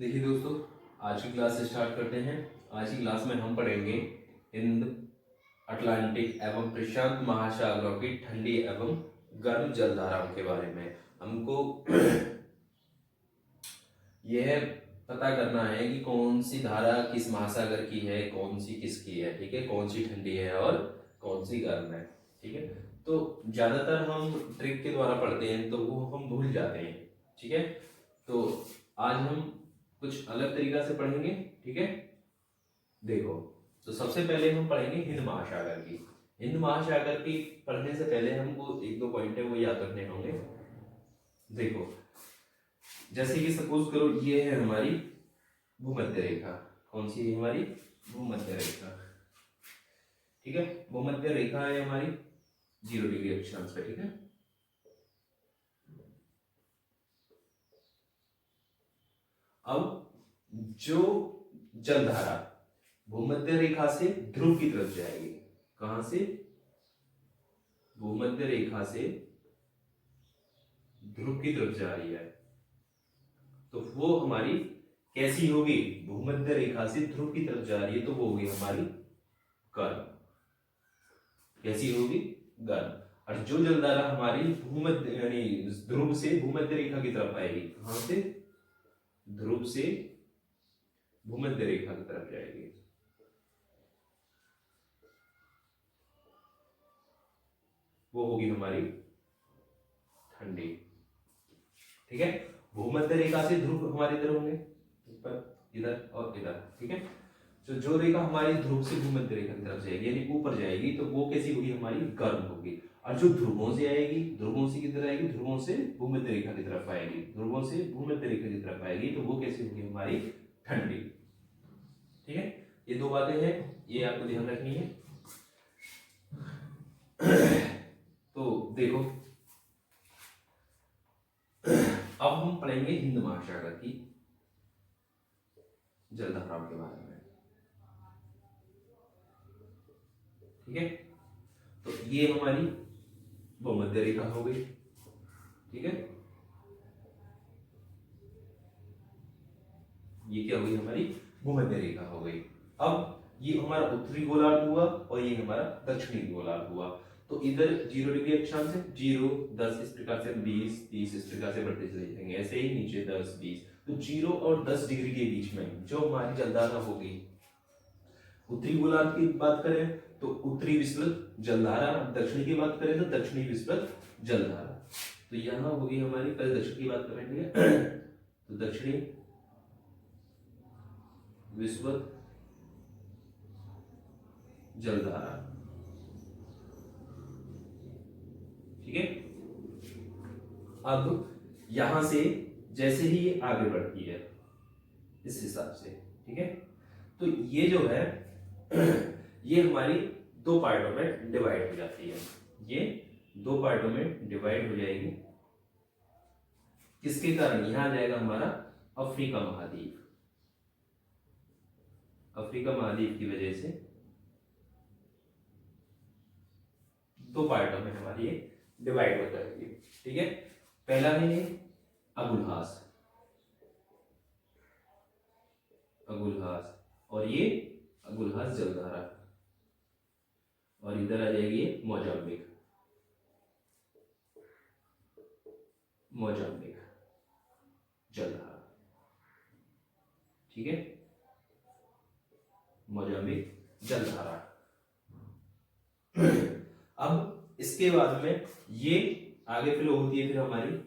देखिए दोस्तों, आज की क्लास स्टार्ट करते हैं। आज की क्लास में हम पढ़ेंगे हिंद, अटलांटिक एवं प्रशांत महासागरों की ठंडी एवं गर्म जलधाराओं के बारे में। हमको यह पता करना है कि कौन सी धारा किस महासागर की है, कौन सी किसकी है, ठीक है, कौन सी ठंडी है और कौन सी गर्म है, ठीक है। तो ज्यादातर हम ट्रिक के द्वारा पढ़ते हैं तो वो हम भूल जाते हैं, ठीक है। तो आज हम कुछ अलग तरीका से पढ़ेंगे, ठीक है। देखो, तो सबसे पहले हम पढ़ेंगे हिंद महासागर की। हिंद महासागर की पढ़ने से पहले हमको एक दो पॉइंट है वो याद रखने होंगे। देखो, जैसे कि सपोज करो ये है हमारी भूमध्य रेखा। कौन सी है हमारी? भूमध्य रेखा, ठीक है। भूमध्य रेखा है हमारी 0 डिग्री अक्षांश पे, ठीक है। अब जो जलधारा भूमध्य रेखा से ध्रुव की तरफ जाएगी, कहां से? भूमध्य रेखा से ध्रुव की तरफ जा रही है, तो वो हमारी कैसी होगी? भूमध्य रेखा से ध्रुव की तरफ जा रही है तो वो होगी हमारी गर्म। कैसी होगी? गर्म। और जो जलधारा हमारी भूमध्य यानी ध्रुव से भूमध्य रेखा की तरफ आएगी, कहां से? ध्रुव से भूमध्य रेखा की तरफ जाएगी, वो होगी हमारी ठंडी, ठीक है। भूमध्य रेखा से ध्रुव हमारे इधर होंगे, इधर और इधर, ठीक है। तो जो रेखा हमारी ध्रुव से भूमध्य रेखा की तरफ जाएगी यानी ऊपर जाएगी तो वो कैसी होगी? हमारी गर्म होगी। और जो ध्रुवों से आएगी, ध्रुवों से किधर आएगी? ध्रुवों से भूमध्य रेखा की तरफ आएगी, ध्रुवों से भूमध्य रेखा की तरफ आएगी तो वो कैसी होगी? हमारी ठंडी, ठीक है। ये दो बातें हैं, ये आपको ध्यान रखनी है। तो देखो, अब हम पढ़ेंगे हिंद महासागर की जलधाराओं के बारे में, ठीक है। तो ये हमारी भूमध्य रेखा हो गई, ठीक है। ये क्या हुई? हमारी भूमध्य रेखा हो गई। अब ये हमारा उत्तरी गोलार्ध हुआ और ये हमारा दक्षिणी गोलार्ध हुआ। तो इधर 0 डिग्री अक्षांश है, 0 10 इस प्रकार से 20 30 इस प्रकार से बढ़ते चले जाएंगे, ऐसे ही नीचे 10 20। तो 0 और 10 डिग्री के बीच में जो हमारी जलधारा होगी, उत्तरी गोलार्ध की बात करें तो उत्तरी विस्पृत जलधारा, दक्षिणी की बात करें तो दक्षिणी विस्पृत जलधारा। तो यहां होगी हमारी, पहले दक्षिण की बात करें, ठीक है। तो दक्षिणी विस्पृत जलधारा, ठीक है। अब यहां से जैसे ही ये आगे बढ़ती है इस हिसाब से, ठीक है। तो ये जो है ये हमारी दो पार्टों में डिवाइड हो जाती है, ये दो पार्टों में डिवाइड हो जाएगी। किसके कारण? यहां आ जाएगा हमारा अफ्रीका महाद्वीप। अफ्रीका महाद्वीप की वजह से दो पार्टों में हमारी ये डिवाइड हो जाएगी, ठीक है। पहला है ये अगुलहास, अगुलहास, और ये अगुलहास जलधारा, और इधर आ जाएगी मोजाम्बिक, मोजाम्बिक जलधारा, ठीक है। मोजाम्बिक जलधारा। अब इसके बाद में ये आगे फ्लो होती है, फिर हमारी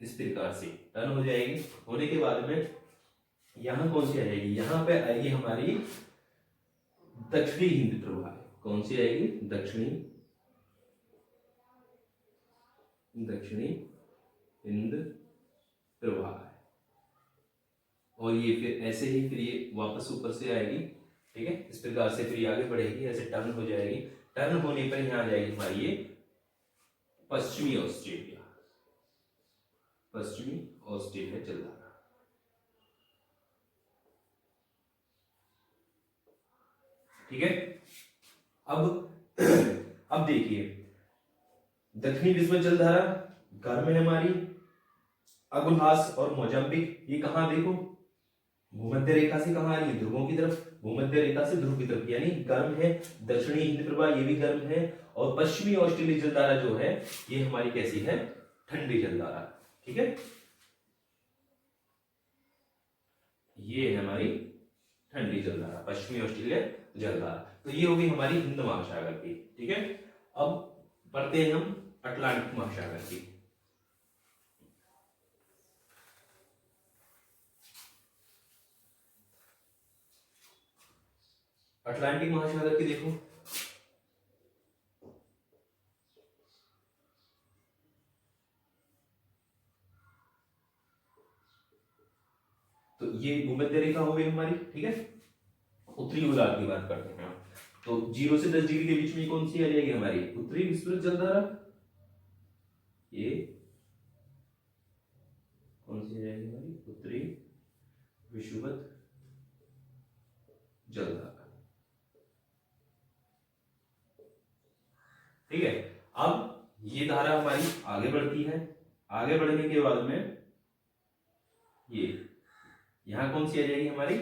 इस प्रकार से टर्न हो जाएगी। होने के बाद में यहां कौन सी आ जाएगी? यहां पे आएगी हमारी दक्षिणी हिंद प्रवाह। कौन सी आएगी? दक्षिणी, दक्षिणी हिंद प्रवाह। और ये फिर ऐसे ही फिर ये वापस ऊपर से आएगी, ठीक है। इस प्रकार से फिर आगे बढ़ेगी, ऐसे टर्न हो जाएगी। टर्न होने पर यहां आ जाएगी हमारी ये पश्चिमी ऑस्ट्रेलिया, पश्चिमी ऑस्ट्रेलिया जलधारा, ठीक है। अब देखिए, दक्षिणी विस्पृत जलधारा गर्म है हमारी, अगुलहास और मोजाम्बिक, ये कहां? देखो भूमध्य रेखा से कहाँ आ रही है, ध्रुवों की तरफ, भूमध्य रेखा से ध्रुव की तरफ, यानी गर्म है। दक्षिणी हिंद प्रवाह ये भी गर्म है, और पश्चिमी ऑस्ट्रेलिया जलधारा जो है ये हमारी कैसी है, ठंडी जलधारा। ठीक है, ये है हमारी ठंडी जलधारा, पश्चिमी ऑस्ट्रेलिया जलधारा। तो ये होगी हमारी हिंद महासागर की। ठीक है, अब पढ़ते हैं हम अटलांटिक महासागर की। अटलांटिक महासागर की देखो, तो ये भूमध्य रेखा हो गई हमारी। ठीक है, उत्तरी गोलार्ध की बात करते हैं। तो 0 से 10 डिग्री के बीच में कौन सी आ जाएगी हमारी, उत्तरी विषुवत जलधारा। ये कौन सी आ जाएगी हमारी, उत्तरी विषुवत जलधारा। ठीक है, अब ये धारा हमारी आगे बढ़ती है, आगे बढ़ने के बाद में ये यहां कौन सी आ जाएगी हमारी,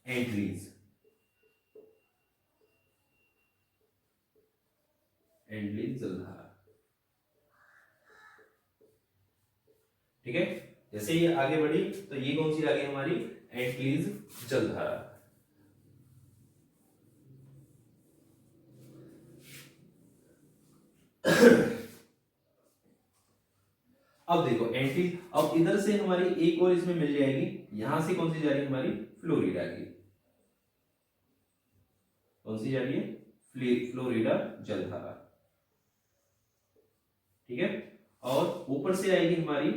एंट्रीज, एंट्रीज जलधारा। ठीक है, जैसे ये आगे बढ़ी तो ये कौन सी आ गई हमारी, एंट्रीज जलधारा। अब देखो एंटी, अब इधर से हमारी एक और इसमें मिल जाएगी, यहां से कौन सी जा रही है हमारी, फ्लोरिडा की, कौन सी जा रही है, फ्लोरिडा जलधारा। ठीक है, और ऊपर से आएगी हमारी,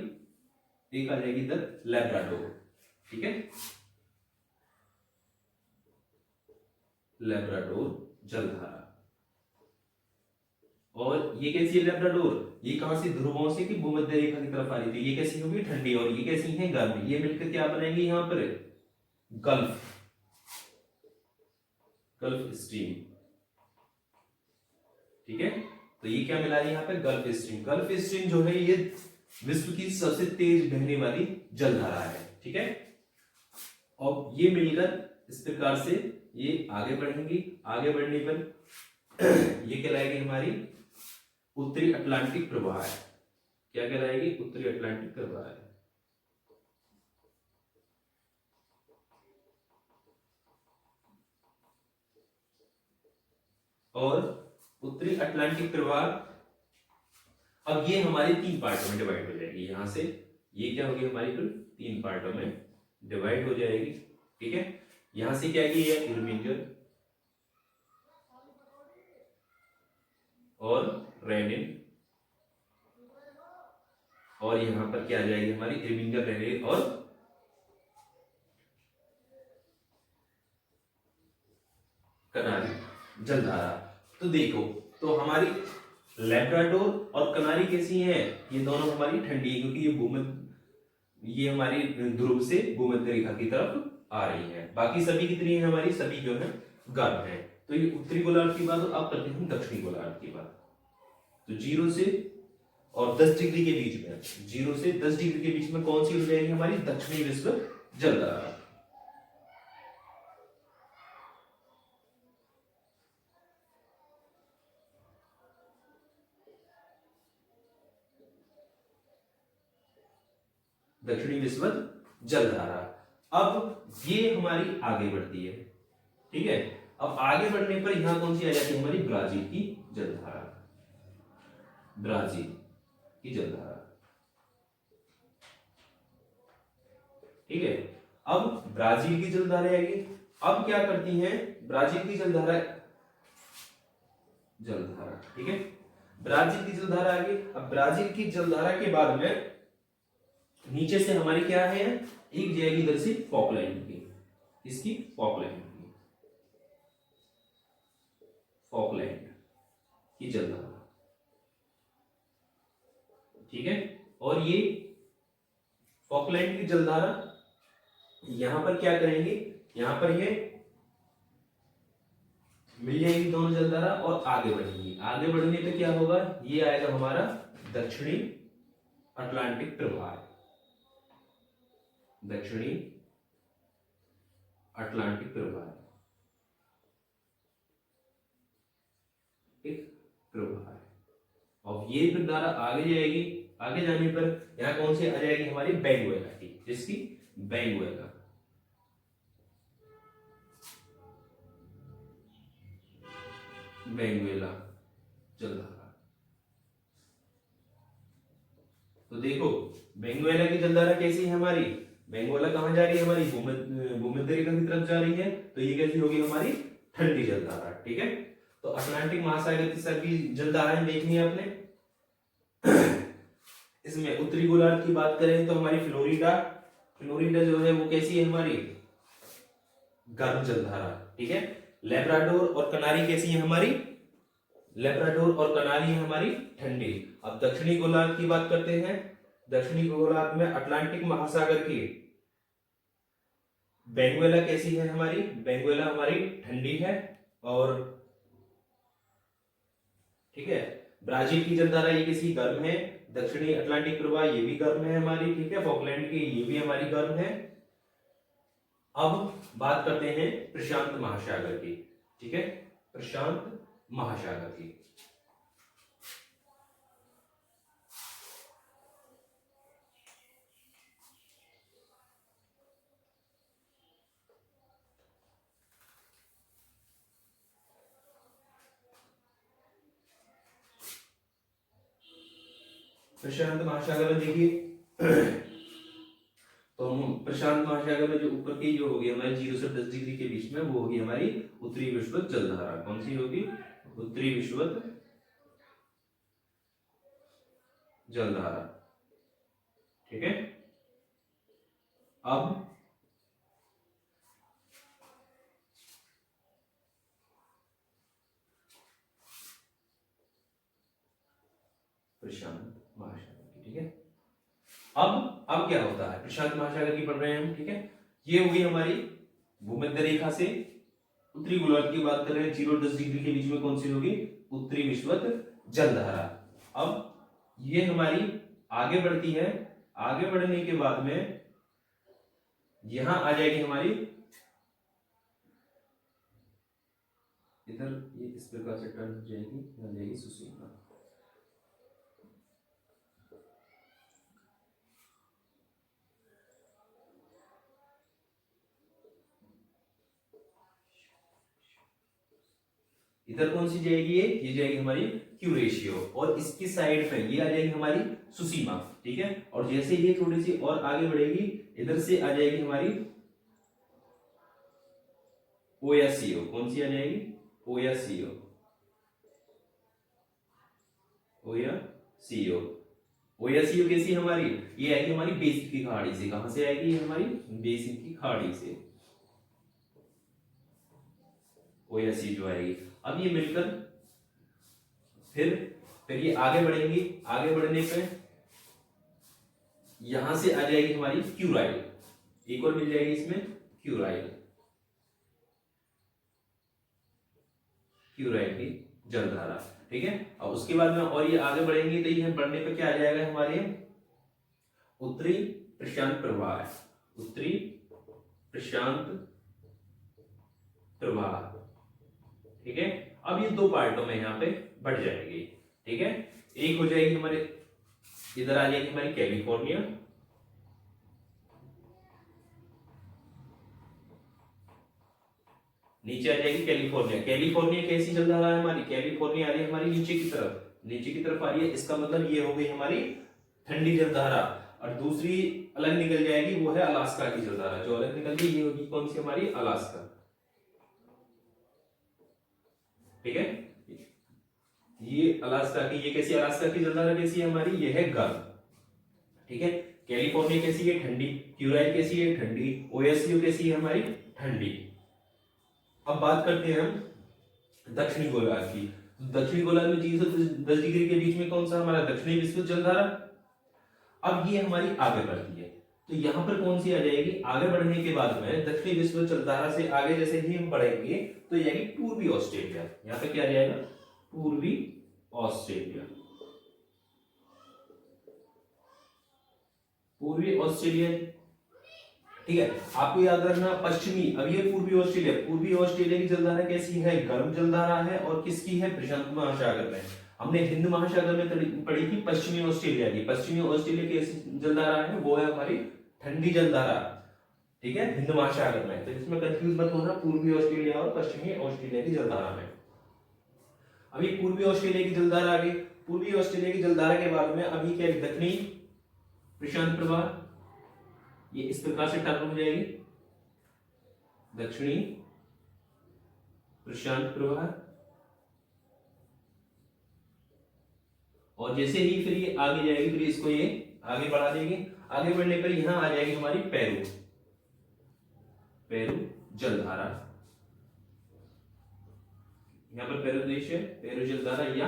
एक आ जाएगी इधर लैब्राडोर। ठीक है, लैब्राडोर जलधारा। और ये कैसी है लैब्राडोर, ये कहां से, ध्रुवों से कि भूमध्य रेखा की तरफ आ रही थी, ये कैसी होगी, ठंडी, और ये कैसी है, गर्म। ये मिलकर क्या बनाएंगे यहां पर, गल्फ, गल्फ स्ट्रीम। ठीक है, तो ये क्या मिला है यहाँ पे, गल्फ स्ट्रीम। गल्फ स्ट्रीम जो है ये विश्व की सबसे तेज बहने वाली जलधारा है। ठीक है, और ये मिलकर इस प्रकार से ये आगे बढ़ेंगी, आगे बढ़ने पर ये कहलाएगी हमारी उत्तरी अटलांटिक प्रवाह है। क्या कहलाएगी, उत्तरी अटलांटिक प्रवाह है। और उत्तरी अटलांटिक प्रवाह, अब ये हमारे 3 पार्टों में डिवाइड हो जाएगी, यहां से ये क्या होगी हमारी, कुल 3 पार्टों में डिवाइड हो जाएगी। ठीक है, यहां से क्या की है, इर्विंजर और रेनिन, और यहां पर क्या आ जाएगी हमारी, इर्विंजर, रेनिन और कनारी जलधारा। तो देखो, तो हमारी लैब्राडोर और कनारी कैसी हैं, ये दोनों हमारी ठंडी है, क्योंकि ये हमारी ध्रुव से भूमध्य रेखा की तरफ आ रही है। बाकी सभी कितनी है हमारी, सभी जो है गर्म है। तो ये उत्तरी गोलार्ध की बात, अब करते हैं दक्षिणी गोलार्ध की बात। तो 0 से और 10 डिग्री के बीच में, 0 से 10 डिग्री के बीच में कौन सी हो जाएगी हमारी, दक्षिणी विषुवत जलधारा। दक्षिणी विषुवत जलधारा। अब ये हमारी आगे बढ़ती है। ठीक है, अब आगे बढ़ने पर यहां कौन सी आ जाती है हमारी, ब्राजील की जलधारा, ब्राजील की जलधारा। ठीक है, अब ब्राजील की जलधारा आएगी। अब क्या करती है ब्राजील की जलधारा, ठीक है, ब्राजील की जलधारा आ गई। अब ब्राजील की जलधारा के बाद में नीचे से हमारी क्या है, एक जाएगी इधर से फॉकलैंड की, इसकी फॉकलैंड की जलधारा। ठीक है, और ये फॉकलैंड की जलधारा यहां पर क्या करेंगे, यहां पर ये मिल जाएगी दोनों जलधारा और आगे बढ़ेंगी। आगे बढ़ने पे क्या होगा, ये आएगा हमारा दक्षिणी अटलांटिक प्रवाह, दक्षिणी अटलांटिक प्रवाह है, एक प्रवाह है। और ये फिर धारा आगे जाएगी, आगे जाने पर यहाँ कौन सी आ जाएगी हमारी बेंगुएला की, जिसकी बेंगुएला, बेंगुएला जलधारा। तो देखो बेंगुएला की जलधारा कैसी है हमारी, बेंगुएला कहाँ जा रही है हमारी, भूमध्य रेखा की तरफ जा रही है, तो ये कैसी होगी हमारी ठंडी जलधारा। ठीक है, तो अटलांटिक महासागर की सभी जलधाराएं देखनी है आपने। इसमें उत्तरी गोलार्ध की बात करें तो हमारी फ्लोरिडा, फ्लोरिडा जो है वो कैसी है हमारी गर्म जलधारा। ठीक है, लेब्राडोर और कनारी कैसी है हमारी, लेब्राडोर और कनारी है हमारी ठंडी। अब दक्षिणी गोलार्ध की बात करते हैं, दक्षिणी गोलार्ध में अटलांटिक महासागर की बेंगुएला कैसी है हमारी, बेंगुएला हमारी ठंडी है। और ठीक है, ब्राजील की जलधारा ये कैसी गर्म है, दक्षिणी अटलांटिक प्रवाह ये भी गर्म है हमारी। ठीक है, फॉकलैंड की ये भी हमारी गर्म है। अब बात करते हैं प्रशांत महासागर की। ठीक है, प्रशांत महासागर की, प्रशांत महासागर में देखिए तो हम प्रशांत महासागर में जो ऊपर की जो होगी हमारी 0 से 10 डिग्री के बीच में, वो होगी हमारी उत्तरी विषुवत जलधारा। कौन सी होगी, उत्तरी विषुवत जलधारा। ठीक है, अब प्रशांत महासागर की। ठीक है, अब क्या होता है, प्रशांत महासागर की पढ़ रहे हैं हम। ठीक है, ये होगी हमारी भूमध्य रेखा से उत्तरी गोलार्ध की बात कर रहे हैं, 0 10 डिग्री के बीच में कौन सी होगी, उत्तरी विषुवत जलधारा। अब ये हमारी आगे बढ़ती है, आगे बढ़ने के बाद में यहां आ जाएगी हमारी, इधर ये इस प्रकार से टर्न हो जाएगी, आ जाएगी सुसीमा। इधर कौन सी जाएगी, ये जाएगी हमारी क्यूरेशियो, और इसकी साइड में ये आ जाएगी हमारी सुसीमा। ठीक है, और जैसे ये थोड़ी सी और आगे बढ़ेगी, इधर से आ जाएगी हमारी ओयासियो। कौन सी आ जाएगी, ओयासियो, ओयासियो। ओयासियो कैसी हमारी, ये आएगी हमारी बेसिन की खाड़ी से। कहां से आएगी हमारी, बेसिन की खाड़ी से ओयासियो जो आएगी। अब ये मिलकर फिर ये आगे बढ़ेंगी, आगे बढ़ने पे यहां से आ जाएगी हमारी क्यूराइल, एक और मिल जाएगी इसमें क्यूराइल, क्यूराइल की जलधारा। ठीक है, और उसके बाद में और ये आगे बढ़ेंगे तो ये बढ़ने पे क्या आ जाएगा हमारे उत्तरी प्रशांत प्रवाह है, उत्तरी प्रशांत प्रवाह। ठीक है, अब ये दो पार्टों में यहां पे बढ़ जाएगी। ठीक है, एक हो जाएगी हमारे इधर आ जाएगी हमारी कैलिफोर्निया, नीचे आ जाएगी कैलिफोर्निया। कैलिफोर्निया कैसी जलधारा है हमारी, कैलिफोर्निया आ रही है हमारी नीचे की तरफ, नीचे की तरफ आ रही है, इसका मतलब ये हो गई हमारी ठंडी जलधारा। और दूसरी अलग निकल जाएगी, वो है अलास्का की जलधारा, जो अलग निकल गई ये होगी कौन सी हमारी, अलास्का। ठीक है, ये अलास्का की, ये कैसी अलास्का की जलधारा कैसी है हमारी, ये है गर्म। ठीक है, कैलिफोर्निया कैसी है, ठंडी। क्यूराइल कैसी है, ठंडी। ओएसयू कैसी है हमारी, ठंडी। अब बात करते हैं हम दक्षिणी गोलार्ध की। दक्षिणी गोलार्ध में 0 से 10 डिग्री के बीच में कौन सा हमारा दक्षिणी विषुवत जलधारा। अब ये हमारी आगे बढ़ती है, तो यहां पर कौन सी आ जाएगी, आगे बढ़ने के बाद में दक्षिणी विषुवत जलधारा से आगे जैसे ही हम बढ़ेंगे तो यानी पूर्वी ऑस्ट्रेलिया, यहां पे क्या आ जाएगा, पूर्वी ऑस्ट्रेलिया। पूर्वी ऑस्ट्रेलिया ठीक है। आपको याद रखना पश्चिमी, अब ये पूर्वी ऑस्ट्रेलिया की जलधारा कैसी है, गर्म जलधारा है और किसकी है, प्रशांत महासागर में। हमने हिंद महासागर में पढ़ी थी पश्चिमी ऑस्ट्रेलिया की। पश्चिमी ऑस्ट्रेलिया की ऐसी जलधारा है वो है हमारी ठंडी जलधारा, ठीक है, हिंद महासागर में। तो इसमें कंफ्यूज मत होना पूर्वी ऑस्ट्रेलिया और पश्चिमी ऑस्ट्रेलिया की जलधारा में। अभी पूर्वी ऑस्ट्रेलिया की जलधारा आ गई। पूर्वी ऑस्ट्रेलिया की जलधारा के बाद में अभी क्या, दक्षिणी प्रशांत प्रवाह, ये इस प्रकार से टर्म हो जाएगी, दक्षिणी प्रशांत प्रवाह। और जैसे ही फिर ये आगे जाएगी फिर इसको ये आगे बढ़ा देगी। आगे बढ़ने पर यहां आ जाएगी हमारी पेरू जलधारा। यहां पर पेरू देश है, पेरू जलधारा या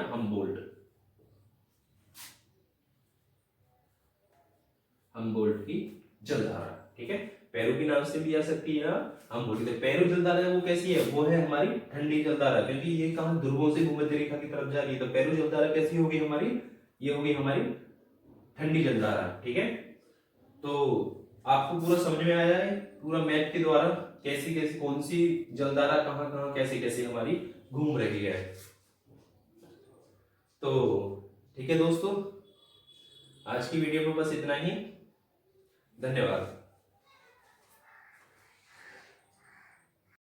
हमबोल्ट की जलधारा, ठीक है। पेरू के नाम से भी आ सकती है, हम बोलते हैं पेरू जलधारा वो कैसी है, वो है हमारी ठंडी जलधारा, क्योंकि ये कहां ध्रुवों से भूमध्य रेखा की तरफ जा रही है। तो पेरू जलधारा कैसी होगी हमारी, ये होगी हमारी ठंडी जलधारा, ठीक है। तो आपको पूरा समझ में आया है, पूरा मैप के द्वारा कैसी कैसी कौन सी जलधारा कहां कहां कैसे कैसे हमारी घूम रही है। तो ठीक है दोस्तों, आज की वीडियो में बस इतना ही। धन्यवाद।